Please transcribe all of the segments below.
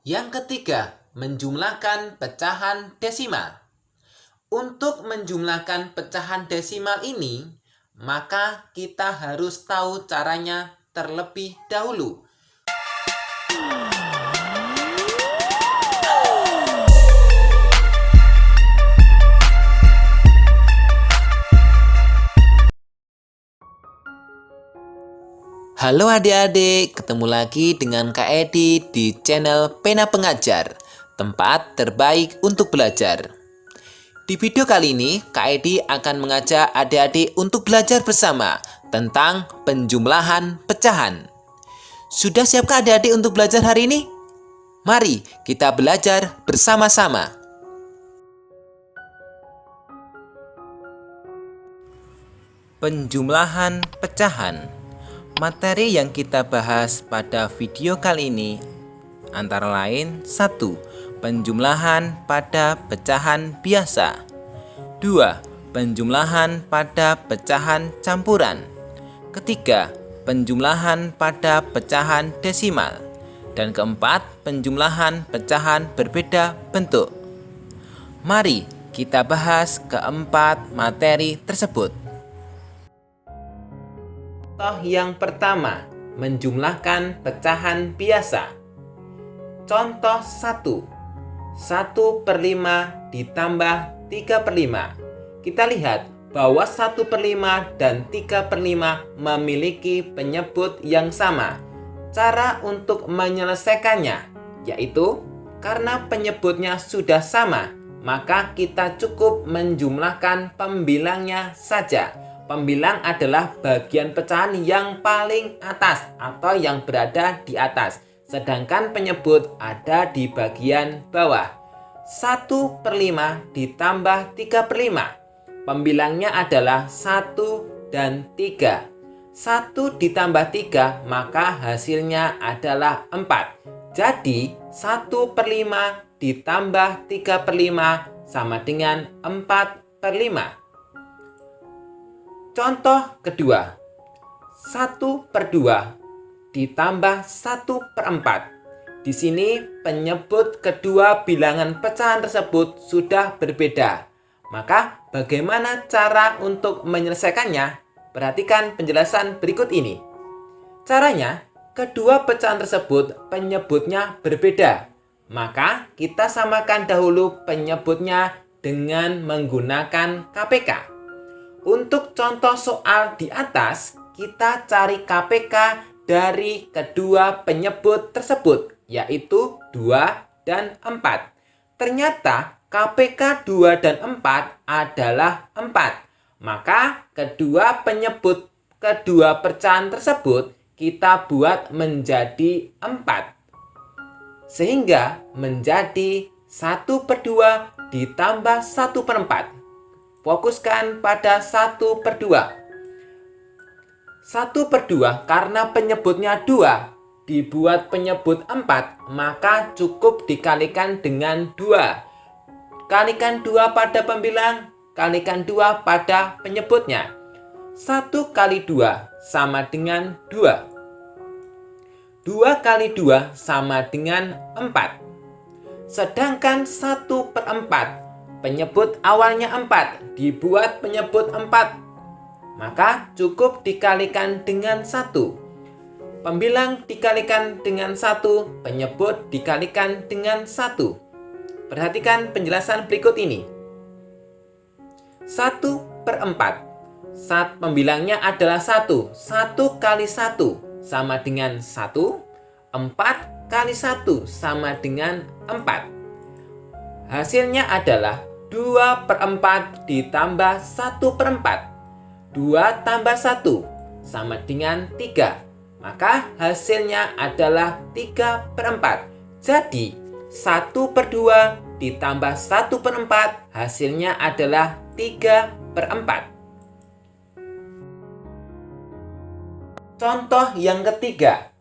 Yang ketiga, menjumlahkan pecahan desimal. Untuk menjumlahkan pecahan desimal ini, maka kita harus tahu caranya terlebih dahulu. Halo adik-adik, ketemu lagi dengan Kak Edi di channel Pena Pengajar, tempat terbaik untuk belajar. Di video kali ini, Kak Edi akan mengajak adik-adik untuk belajar bersama tentang penjumlahan pecahan. Sudah siapkah adik-adik untuk belajar hari ini? Mari kita belajar bersama-sama. Penjumlahan pecahan. Materi yang kita bahas pada video kali ini antara lain 1. Penjumlahan pada pecahan biasa. 2. Penjumlahan pada pecahan campuran. Ketiga, penjumlahan pada pecahan desimal. Dan keempat, penjumlahan pecahan berbeda bentuk. Mari kita bahas keempat materi tersebut. Contoh yang pertama, menjumlahkan pecahan biasa. Contoh 1. 1/5 ditambah 3/5. Kita lihat bahwa 1/5 dan 3/5 memiliki penyebut yang sama. Cara untuk menyelesaikannya, yaitu karena penyebutnya sudah sama, maka kita cukup menjumlahkan pembilangnya saja. Pembilang adalah bagian pecahan yang paling atas atau yang berada di atas, sedangkan penyebut ada di bagian bawah. 1/5 ditambah 3/5. Pembilangnya adalah 1 dan 3. 1 ditambah 3 maka hasilnya adalah 4. Jadi 1/5 ditambah 3/5 sama dengan 4/5. Contoh kedua, 1/2 ditambah 1/4. Di sini penyebut kedua bilangan pecahan tersebut sudah berbeda. Maka bagaimana cara untuk menyelesaikannya? Perhatikan penjelasan berikut ini. Caranya, kedua pecahan tersebut penyebutnya berbeda. Maka kita samakan dahulu penyebutnya dengan menggunakan KPK. Untuk contoh soal di atas, kita cari KPK dari kedua penyebut tersebut, yaitu 2 dan 4. Ternyata KPK 2 dan 4 adalah 4. Maka kedua penyebut kedua pecahan tersebut kita buat menjadi 4. Sehingga menjadi 1/2 ditambah 1/4. Fokuskan pada 1/2. 1/2 karena penyebutnya 2 dibuat penyebut 4, maka cukup dikalikan dengan 2. Kalikan 2 pada pembilang, kalikan 2 pada penyebutnya. 1 kali 2 sama dengan 2. 2 kali 2 sama dengan 4. Sedangkan 1/4, penyebut awalnya 4 dibuat penyebut 4, maka cukup dikalikan dengan 1. Pembilang dikalikan dengan 1, penyebut dikalikan dengan 1. Perhatikan penjelasan berikut ini. 1/4. Saat pembilangnya adalah 1. 1 kali 1 sama dengan 1. 4 kali 1 sama dengan 4. Hasilnya adalah 2/4 ditambah 1/4. 2 tambah 1 sama dengan 3. Maka hasilnya adalah 3/4. Jadi 1/2 ditambah 1/4 hasilnya adalah 3/4. Contoh yang ketiga,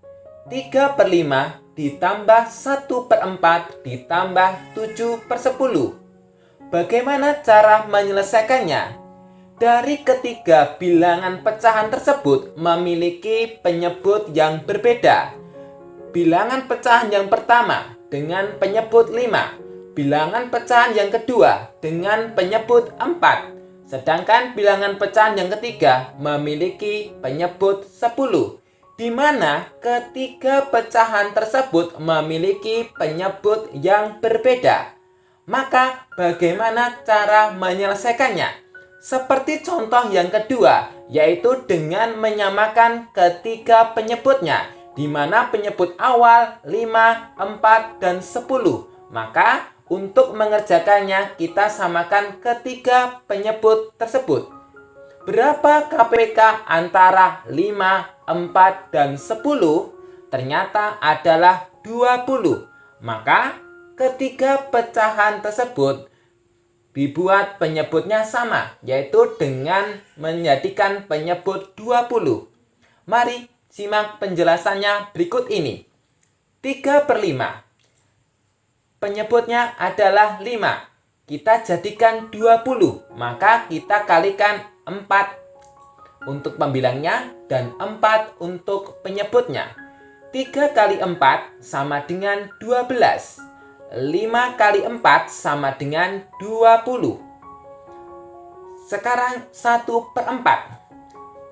3/5 ditambah 1/4 ditambah 7/10. Bagaimana cara menyelesaikannya? Dari ketiga bilangan pecahan tersebut memiliki penyebut yang berbeda. Bilangan pecahan yang pertama dengan penyebut 5. Bilangan pecahan yang kedua dengan penyebut 4. Sedangkan bilangan pecahan yang ketiga memiliki penyebut 10. Di mana ketiga pecahan tersebut memiliki penyebut yang berbeda. Maka bagaimana cara menyelesaikannya? Seperti contoh yang kedua, yaitu dengan menyamakan ketiga penyebutnya, di mana penyebut awal 5, 4, dan 10. Maka untuk mengerjakannya kita samakan ketiga penyebut tersebut. Berapa KPK antara 5, 4, dan 10? Ternyata adalah 20. Maka ketiga pecahan tersebut dibuat penyebutnya sama, yaitu dengan menjadikan penyebut 20. Mari simak penjelasannya berikut ini. 3/5. Penyebutnya adalah 5. Kita jadikan 20, maka kita kalikan 4 untuk pembilangnya dan 4 untuk penyebutnya. 3 kali 4 sama dengan 12. 5 kali 4 sama dengan 20. Sekarang 1/4.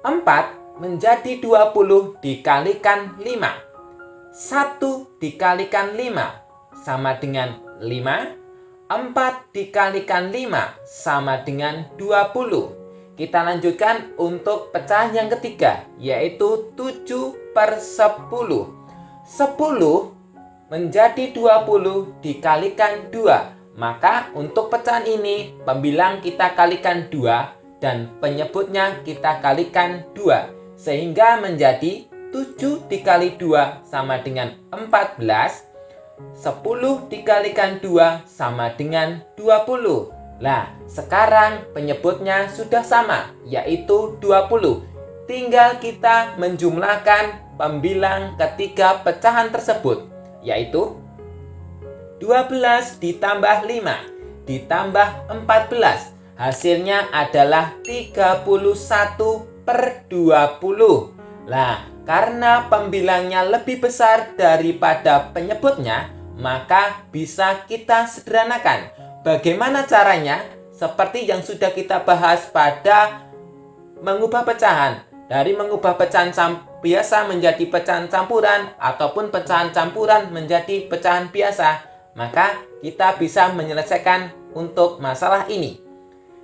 4 menjadi 20 dikalikan 5. 1 dikalikan 5 sama dengan 5. 4 dikalikan 5 sama dengan 20. Kita lanjutkan untuk pecahan yang ketiga, yaitu 7/10. 10 menjadi 20 dikalikan 2. Maka untuk pecahan ini pembilang kita kalikan 2 dan penyebutnya kita kalikan 2. Sehingga menjadi 7 dikali 2 sama dengan 14. 10 dikalikan 2 sama dengan 20. Nah, sekarang penyebutnya sudah sama, yaitu 20. Tinggal kita menjumlahkan pembilang ketiga pecahan tersebut, yaitu 12 ditambah 5 ditambah 14. Hasilnya adalah 31/20. Nah, karena pembilangnya lebih besar daripada penyebutnya, maka bisa kita sederhanakan. Bagaimana caranya? Seperti yang sudah kita bahas pada mengubah pecahan. Dari mengubah pecahan biasa menjadi pecahan campuran ataupun pecahan campuran menjadi pecahan biasa, maka kita bisa menyelesaikan untuk masalah ini.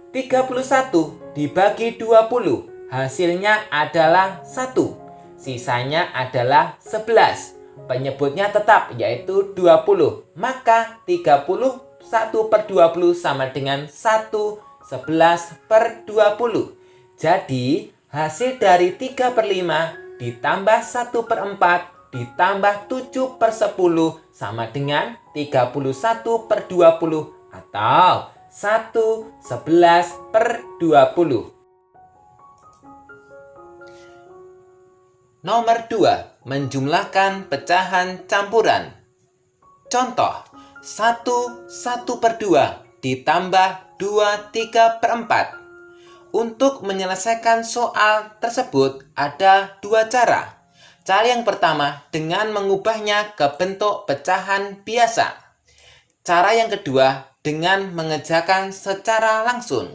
31 dibagi 20, hasilnya adalah 1. Sisanya adalah 11. Penyebutnya tetap, yaitu 20. Maka 31/20 sama dengan 1 11/20. Jadi hasil dari 3/5 ditambah 1/4 ditambah 7/10 sama dengan 31/20 atau 1/11/20. Nomor 2. Menjumlahkan pecahan campuran. Contoh, 1/2 ditambah 2/3/4. Untuk menyelesaikan soal tersebut ada dua cara. Cara yang pertama dengan mengubahnya ke bentuk pecahan biasa. Cara yang kedua dengan mengerjakan secara langsung.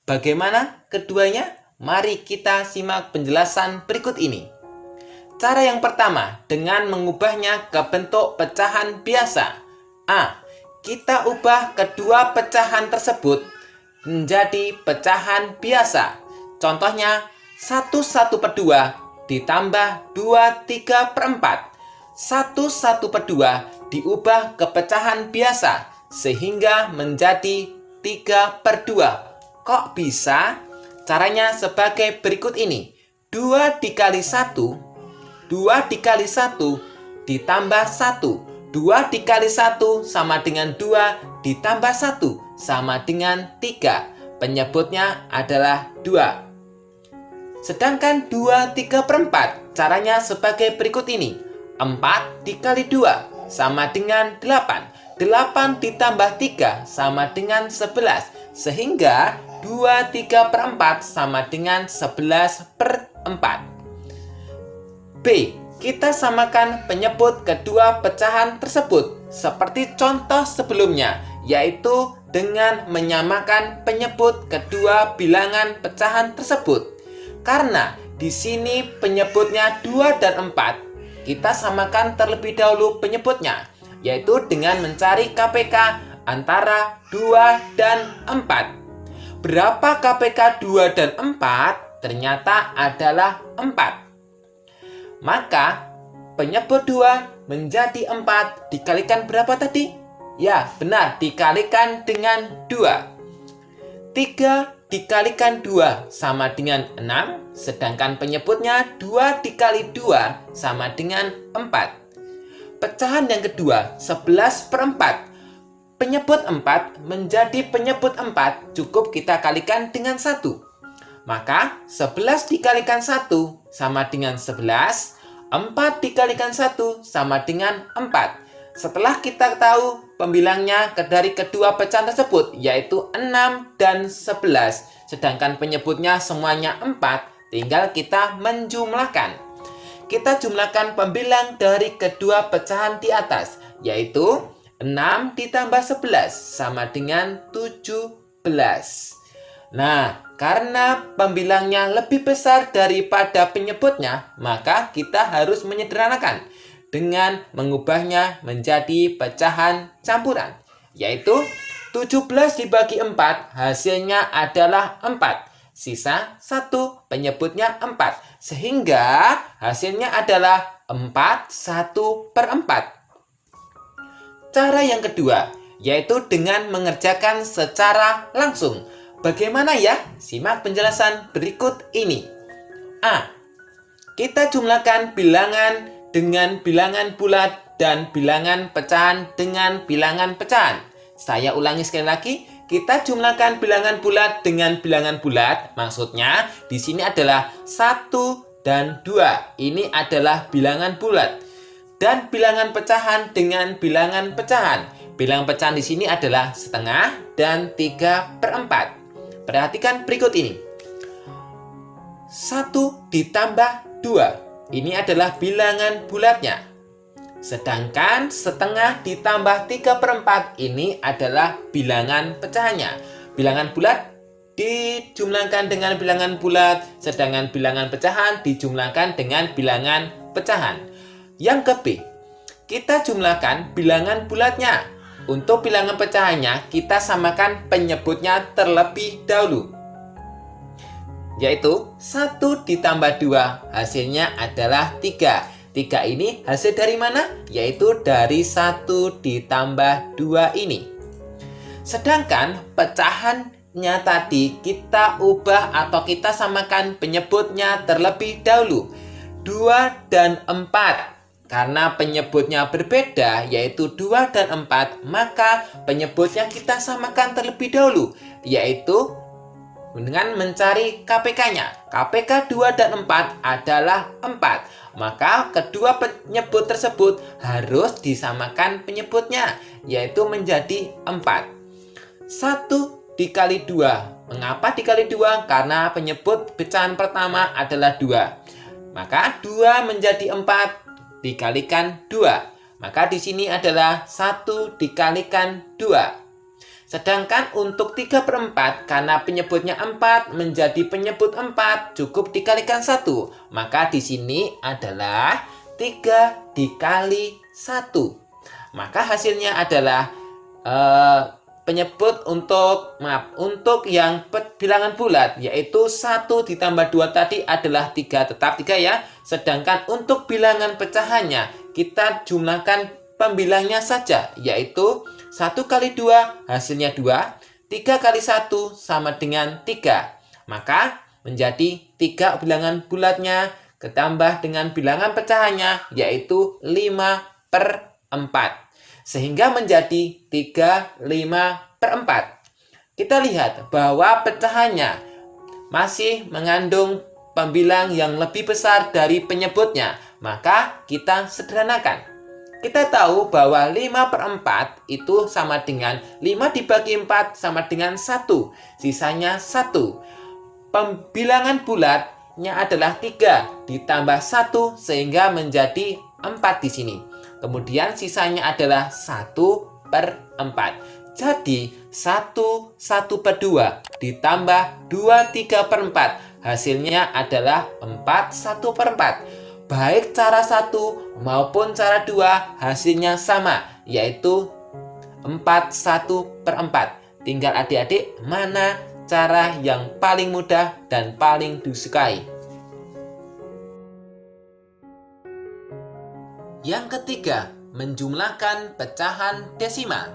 Bagaimana keduanya? Mari kita simak penjelasan berikut ini. Cara yang pertama dengan mengubahnya ke bentuk pecahan biasa. A. Kita ubah kedua pecahan tersebut menjadi pecahan biasa. Contohnya 1/2 ditambah 2/3/4. 1/2 diubah ke pecahan biasa sehingga menjadi 3/2. Kok bisa? Caranya sebagai berikut ini. 2 dikali 1 ditambah 1. 2 dikali 1 sama dengan 2 ditambah 1 sama dengan 3. Penyebutnya adalah 2. Sedangkan 2/3/4 caranya sebagai berikut ini. 4 dikali 2 sama dengan 8. 8 ditambah 3 sama dengan 11. Sehingga 2/3/4 sama dengan 11/4. B. Kita samakan penyebut kedua pecahan tersebut seperti contoh sebelumnya, yaitu dengan menyamakan penyebut kedua bilangan pecahan tersebut. Karena di sini penyebutnya 2 dan 4, kita samakan terlebih dahulu penyebutnya, yaitu dengan mencari KPK antara 2 dan 4. Berapa KPK 2 dan 4? Ternyata adalah 4. Maka penyebut 2 menjadi 4 dikalikan berapa tadi? Ya, benar, dikalikan dengan 2. 3 dikalikan 2 sama dengan 6, sedangkan penyebutnya 2 dikali 2 sama dengan 4. Pecahan yang kedua, 11/4. Penyebut 4 menjadi penyebut 4 cukup kita kalikan dengan 1. Maka 11 dikalikan 1 sama dengan 11, 4 dikalikan 1 sama dengan 4. Setelah kita tahu pembilangnya dari kedua pecahan tersebut, yaitu 6 dan 11, sedangkan penyebutnya semuanya 4, tinggal kita menjumlahkan. Kita jumlahkan pembilang dari kedua pecahan di atas, yaitu 6 ditambah 11 sama dengan 17. Nah, karena pembilangnya lebih besar daripada penyebutnya, maka kita harus menyederhanakan dengan mengubahnya menjadi pecahan campuran, yaitu 17 dibagi 4 hasilnya adalah 4. Sisa 1, penyebutnya 4. Sehingga hasilnya adalah 4/1/4. Cara yang kedua, yaitu dengan mengerjakan secara langsung. Bagaimana ya? Simak penjelasan berikut ini. A. Kita jumlahkan bilangan dengan bilangan bulat dan bilangan pecahan dengan bilangan pecahan. Saya ulangi sekali lagi. Kita jumlahkan bilangan bulat dengan bilangan bulat. Maksudnya di sini adalah 1 dan 2. Ini adalah bilangan bulat. Dan bilangan pecahan dengan bilangan pecahan. Bilangan pecahan di sini adalah setengah dan 3/4. Perhatikan berikut ini. 1 ditambah 2. Ini adalah bilangan bulatnya. Sedangkan setengah ditambah 3/4 ini adalah bilangan pecahannya. Bilangan bulat dijumlahkan dengan bilangan bulat, sedangkan bilangan pecahan dijumlahkan dengan bilangan pecahan. Yang ke B, kita jumlahkan bilangan bulatnya. Untuk bilangan pecahannya, kita samakan penyebutnya terlebih dahulu, yaitu 1 ditambah 2, hasilnya adalah 3. 3 ini hasil dari mana? Yaitu dari 1 ditambah 2 ini. Sedangkan pecahannya tadi kita ubah atau kita samakan penyebutnya terlebih dahulu, 2 dan 4. Karena penyebutnya berbeda, yaitu 2 dan 4, maka penyebutnya kita samakan terlebih dahulu, yaitu dengan mencari KPK-nya. KPK 2 dan 4 adalah 4. Maka kedua penyebut tersebut harus disamakan penyebutnya, yaitu menjadi 4. 1 dikali 2. Mengapa dikali 2? Karena penyebut pecahan pertama adalah 2. Maka 2 menjadi 4 dikalikan 2. Maka di sini adalah 1 dikalikan 2. Sedangkan untuk 3/4, karena penyebutnya 4 menjadi penyebut 4 cukup dikalikan 1. Maka di sini adalah 3 dikali 1. Maka hasilnya adalah penyebut untuk yang bilangan bulat, yaitu 1 ditambah 2 tadi adalah 3, tetap 3 ya. Sedangkan untuk bilangan pecahannya, kita jumlahkan pembilangnya saja, yaitu 1 kali 2 hasilnya 2, 3 kali 1 sama dengan 3. Maka menjadi 3 bilangan bulatnya ketambah dengan bilangan pecahannya, yaitu 5/4. Sehingga menjadi 3/5/4. Kita lihat bahwa pecahannya masih mengandung pembilang yang lebih besar dari penyebutnya. Maka kita sederhanakan. Kita tahu bahwa 5/4 itu sama dengan 5 dibagi 4 sama dengan 1. Sisanya 1. Pembilangan bulat adalah 3 ditambah 1 sehingga menjadi 4 di sini. Kemudian sisanya adalah 1/4. Jadi 1/2 ditambah 2/3/4 hasilnya adalah 4/1/4. Baik cara 1 maupun cara 2 hasilnya sama, yaitu 4/1/4. Tinggal adik-adik mana cara yang paling mudah dan paling disukai. Yang ketiga, menjumlahkan pecahan desimal.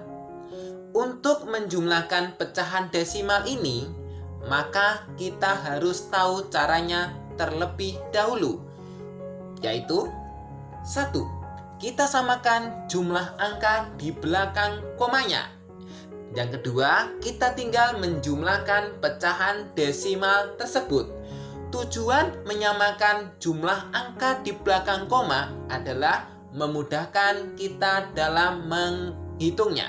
Untuk menjumlahkan pecahan desimal ini, maka kita harus tahu caranya terlebih dahulu, yaitu 1. Kita samakan jumlah angka di belakang komanya. Yang kedua, kita tinggal menjumlahkan pecahan desimal tersebut. Tujuan menyamakan jumlah angka di belakang koma adalah memudahkan kita dalam menghitungnya.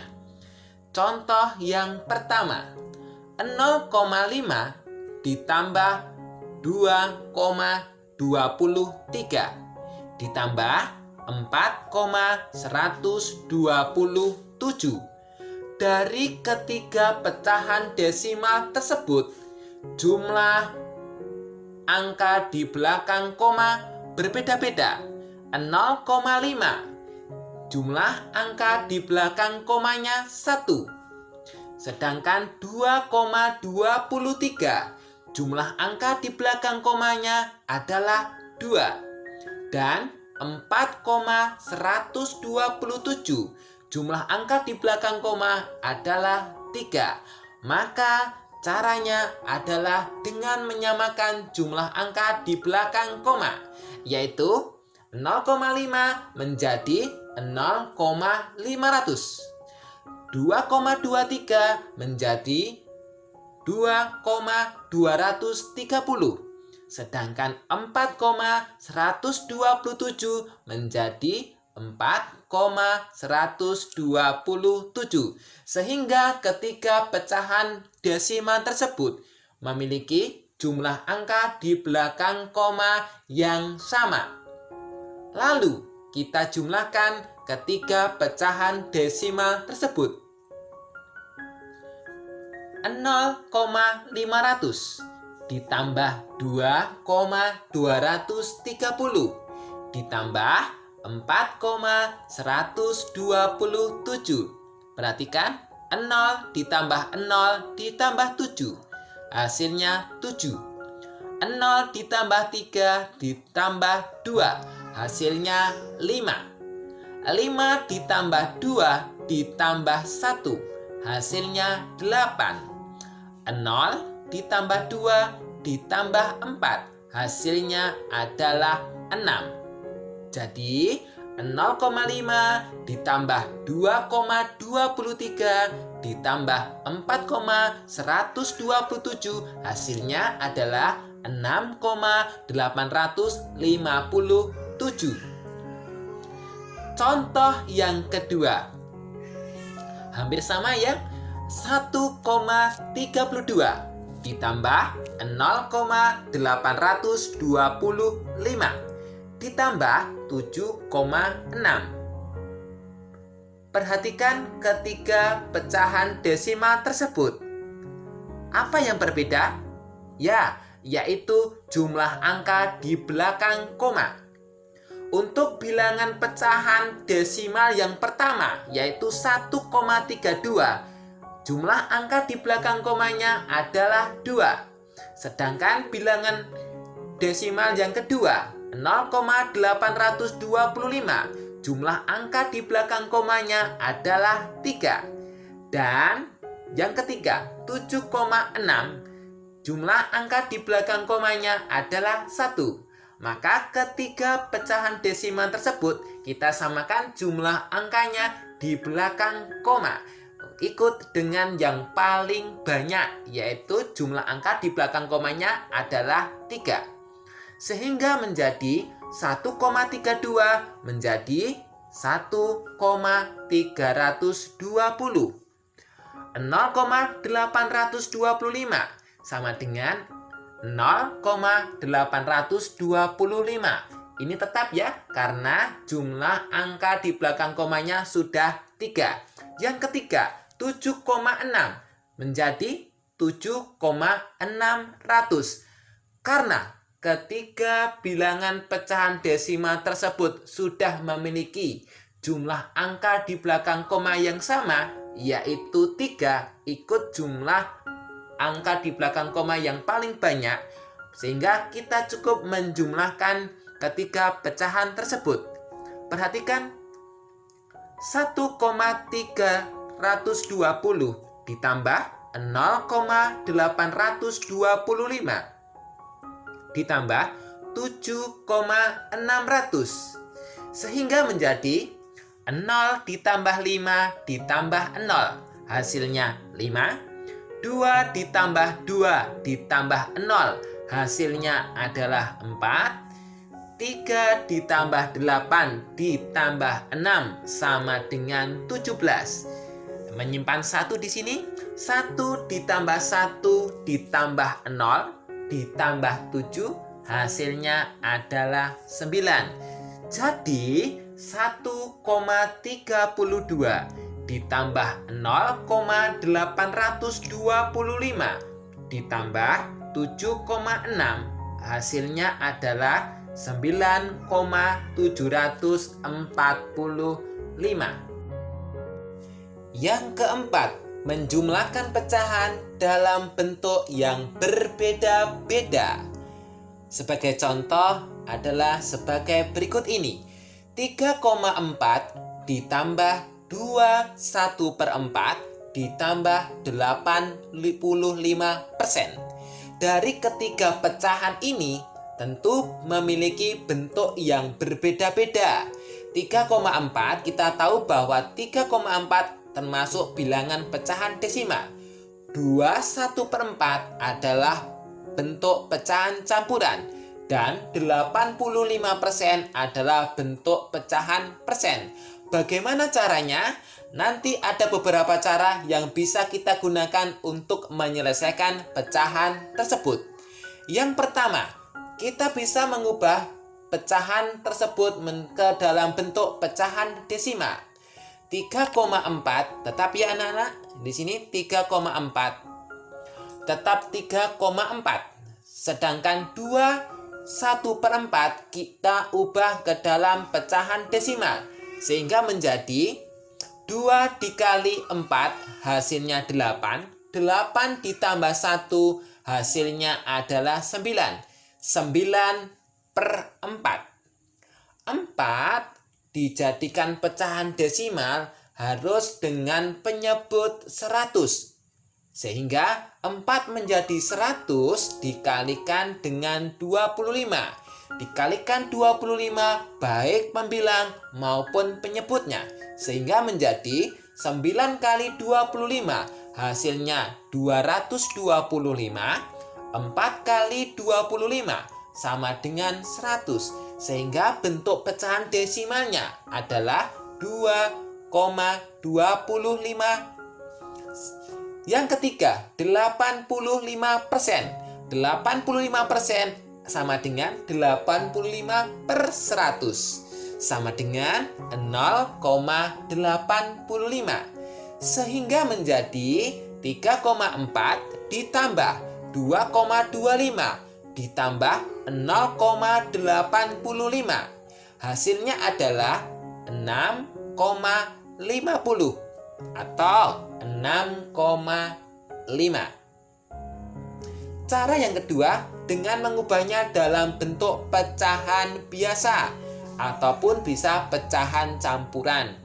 Contoh yang pertama, 0,5 ditambah 2,23 ditambah 4,127. Dari ketiga pecahan desimal tersebut, jumlah angka di belakang koma berbeda-beda. 0,5 jumlah angka di belakang komanya 1. Sedangkan 2,23 jumlah angka di belakang komanya adalah 2. Dan 4,127 jumlah angka di belakang koma adalah 3. Maka caranya adalah dengan menyamakan jumlah angka di belakang koma, yaitu 0,5 menjadi 0,500. 2,23 menjadi 2,230. Sedangkan 4,127 menjadi 4,127. Sehingga ketiga pecahan desimal tersebut memiliki jumlah angka di belakang koma yang sama. Lalu kita jumlahkan ketiga pecahan desimal tersebut. 0,500 ditambah 2,230 ditambah 4,127. Perhatikan, 0 ditambah 0 ditambah 7. Hasilnya 7. 0 ditambah 3 ditambah 2. Hasilnya 5. 5 ditambah 2 ditambah 1. Hasilnya 8. 0 ditambah 2 ditambah 4. Hasilnya adalah 6. Jadi 0,5 ditambah 2,23 ditambah 4,127 hasilnya adalah 6,857. Contoh yang kedua, hampir sama ya, 1,32 ditambah 0,825 ditambah 7,6. Perhatikan ketiga pecahan desimal tersebut. Apa yang berbeda? Ya, yaitu jumlah angka di belakang koma. Untuk bilangan pecahan desimal yang pertama, yaitu 1,32, jumlah angka di belakang komanya adalah 2. Sedangkan bilangan desimal yang kedua, 0,825, jumlah angka di belakang komanya adalah 3. Dan yang ketiga, 7,6, jumlah angka di belakang komanya adalah 1. Maka ketiga pecahan desimal tersebut kita samakan jumlah angkanya di belakang koma. Ikut dengan yang paling banyak, yaitu jumlah angka di belakang komanya adalah 3. Sehingga menjadi 1,32 menjadi 1,320. 0,825 sama dengan 0,825. Ini tetap ya, karena jumlah angka di belakang komanya sudah 3. Yang ketiga, 7,6 menjadi 7,600. Karena ketiga bilangan pecahan desimal tersebut sudah memiliki jumlah angka di belakang koma yang sama, yaitu 3, ikut jumlah angka di belakang koma yang paling banyak, sehingga kita cukup menjumlahkan ketiga pecahan tersebut. Perhatikan, 1,320 ditambah 0,825 ditambah 7,600, sehingga menjadi 0 ditambah 5 ditambah 0, hasilnya 5. 2 ditambah 2 ditambah 0, hasilnya adalah 4. 3 ditambah 8 ditambah 6 sama dengan 17. Menyimpan 1 di sini. 1 ditambah 1 ditambah 0 ditambah 7, hasilnya adalah 9. Jadi 1,32 ditambah 0,825 ditambah 7,6, hasilnya adalah 9,745. Yang keempat, menjumlahkan pecahan dalam bentuk yang berbeda-beda. Sebagai contoh adalah sebagai berikut ini. 3,4 ditambah 21/4 ditambah 85%. Dari ketiga pecahan ini tentu memiliki bentuk yang berbeda-beda. 3,4 kita tahu bahwa 3,4 termasuk bilangan pecahan desimal. 21/4 adalah bentuk pecahan campuran dan 85% adalah bentuk pecahan persen. Bagaimana caranya? Nanti ada beberapa cara yang bisa kita gunakan untuk menyelesaikan pecahan tersebut. Yang pertama, kita bisa mengubah pecahan tersebut ke dalam bentuk pecahan desimal. 3,4 tetap ya anak-anak. Di sini 3,4 tetap 3,4. Sedangkan 21/4 kita ubah ke dalam pecahan desimal sehingga menjadi 2 dikali 4 hasilnya 8. 8 ditambah 1 hasilnya adalah 9. 9/4. 4 dijadikan pecahan desimal harus dengan penyebut 100. Sehingga 4 menjadi 100 dikalikan dengan 25. Dikalikan 25 baik pembilang maupun penyebutnya. Sehingga menjadi 9 kali 25 hasilnya 225. 4 kali 25 sama dengan 100. Sehingga bentuk pecahan desimalnya adalah 2,25. Yang ketiga, 85%. 85% sama dengan 85/100. Sama dengan 0,85. Sehingga menjadi 3,4 ditambah 2,25 ditambah 0,85. Hasilnya adalah 6,50 atau 6,5. Cara yang kedua dengan mengubahnya dalam bentuk pecahan biasa ataupun bisa pecahan campuran.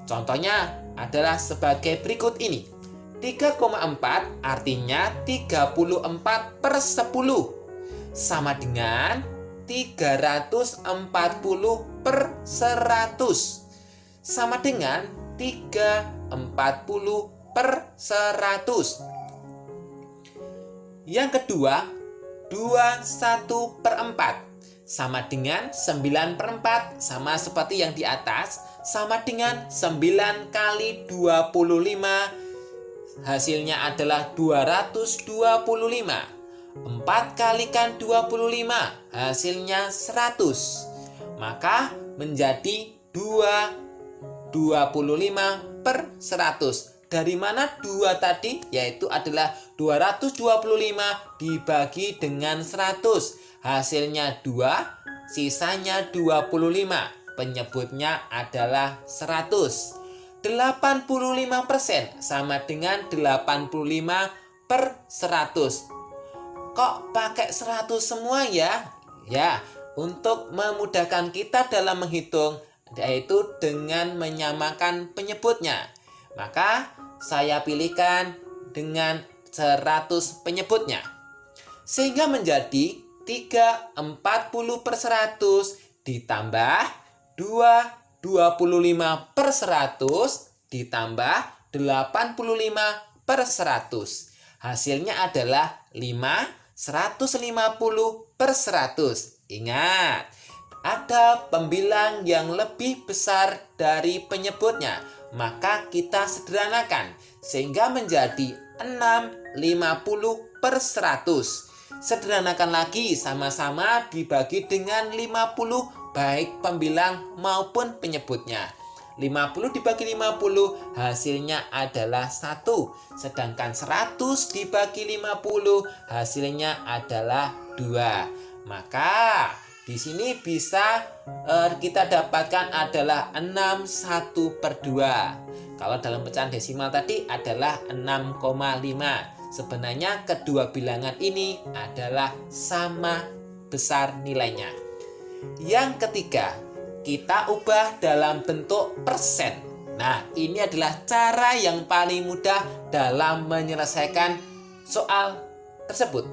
Contohnya adalah sebagai berikut ini. 3,4 artinya 34/10 sama dengan 340/100 sama dengan 340/100. Yang kedua, 21/4 sama dengan 9/4 sama seperti yang di atas, sama dengan 9 kali 25 hasilnya adalah 225. 4 kalikan 25, hasilnya 100. Maka menjadi 25/100. Dari mana 2 tadi? Yaitu adalah 225 dibagi dengan 100. Hasilnya 2, sisanya 25. Penyebutnya adalah 100. 85% sama dengan 85/100. Kok pakai 100 semua ya? Ya, untuk memudahkan kita dalam menghitung, yaitu dengan menyamakan penyebutnya. Maka saya pilihkan dengan 100 penyebutnya. Sehingga menjadi 3/40/100 ditambah 25/100 ditambah 85/100. Hasilnya adalah 150/100. Ingat, ada pembilang yang lebih besar dari penyebutnya, maka kita sederhanakan sehingga menjadi 6/50/100. Sederhanakan lagi, sama-sama dibagi dengan 50 baik pembilang maupun penyebutnya. 50 dibagi 50 hasilnya adalah 1. Sedangkan 100 dibagi 50 hasilnya adalah 2. Maka di sini bisa kita dapatkan adalah 61/2. Kalau dalam pecahan desimal tadi adalah 6,5. Sebenarnya kedua bilangan ini adalah sama besar nilainya. Yang ketiga, kita ubah dalam bentuk persen. Nah, ini adalah cara yang paling mudah dalam menyelesaikan soal tersebut.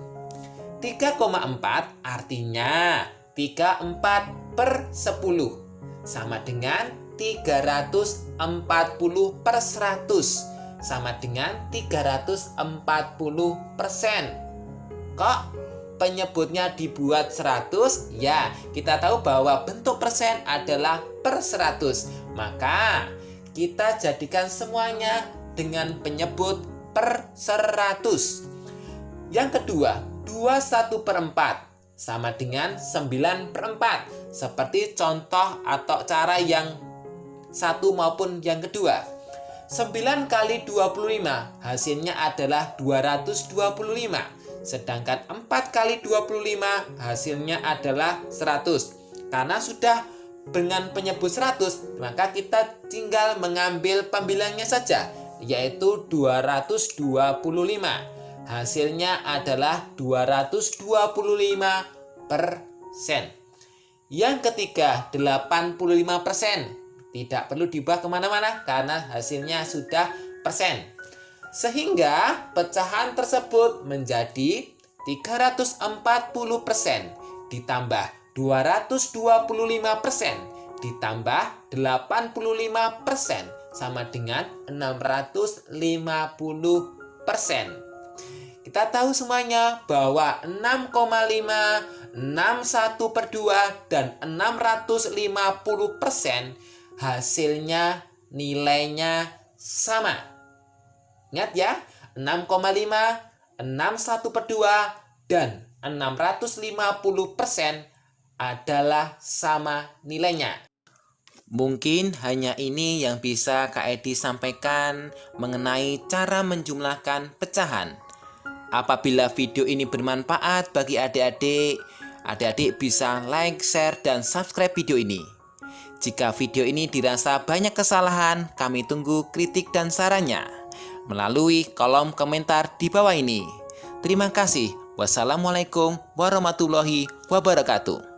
3,4 artinya 34/10 sama dengan 340/100 sama dengan 340%. Kok penyebutnya dibuat 100? Ya, kita tahu bahwa bentuk persen adalah per 100. Maka kita jadikan semuanya dengan penyebut per 100. Yang kedua, 21/4 sama dengan 9/4. Seperti contoh atau cara yang satu maupun yang kedua. 9 kali 25 hasilnya adalah 225. Sedangkan 4 kali 25 hasilnya adalah 100. Karena sudah dengan penyebut 100, maka kita tinggal mengambil pembilangnya saja, yaitu 225. Hasilnya adalah 225%. Yang ketiga, 85%. Tidak perlu diubah kemana-mana karena hasilnya sudah persen. Sehingga pecahan tersebut menjadi 340% ditambah 225% ditambah 85% sama dengan 650%. Kita tahu semuanya bahwa 6,5, 61/2 dan 650% hasilnya nilainya sama. Ingat ya, 6,5, 61/2 dan 650% adalah sama nilainya. Mungkin hanya ini yang bisa Kak Edi sampaikan mengenai cara menjumlahkan pecahan. Apabila video ini bermanfaat bagi adik-adik, adik-adik bisa like, share, dan subscribe video ini. Jika video ini dirasa banyak kesalahan, kami tunggu kritik dan sarannya melalui kolom komentar di bawah ini. Terima kasih. Wassalamualaikum warahmatullahi wabarakatuh.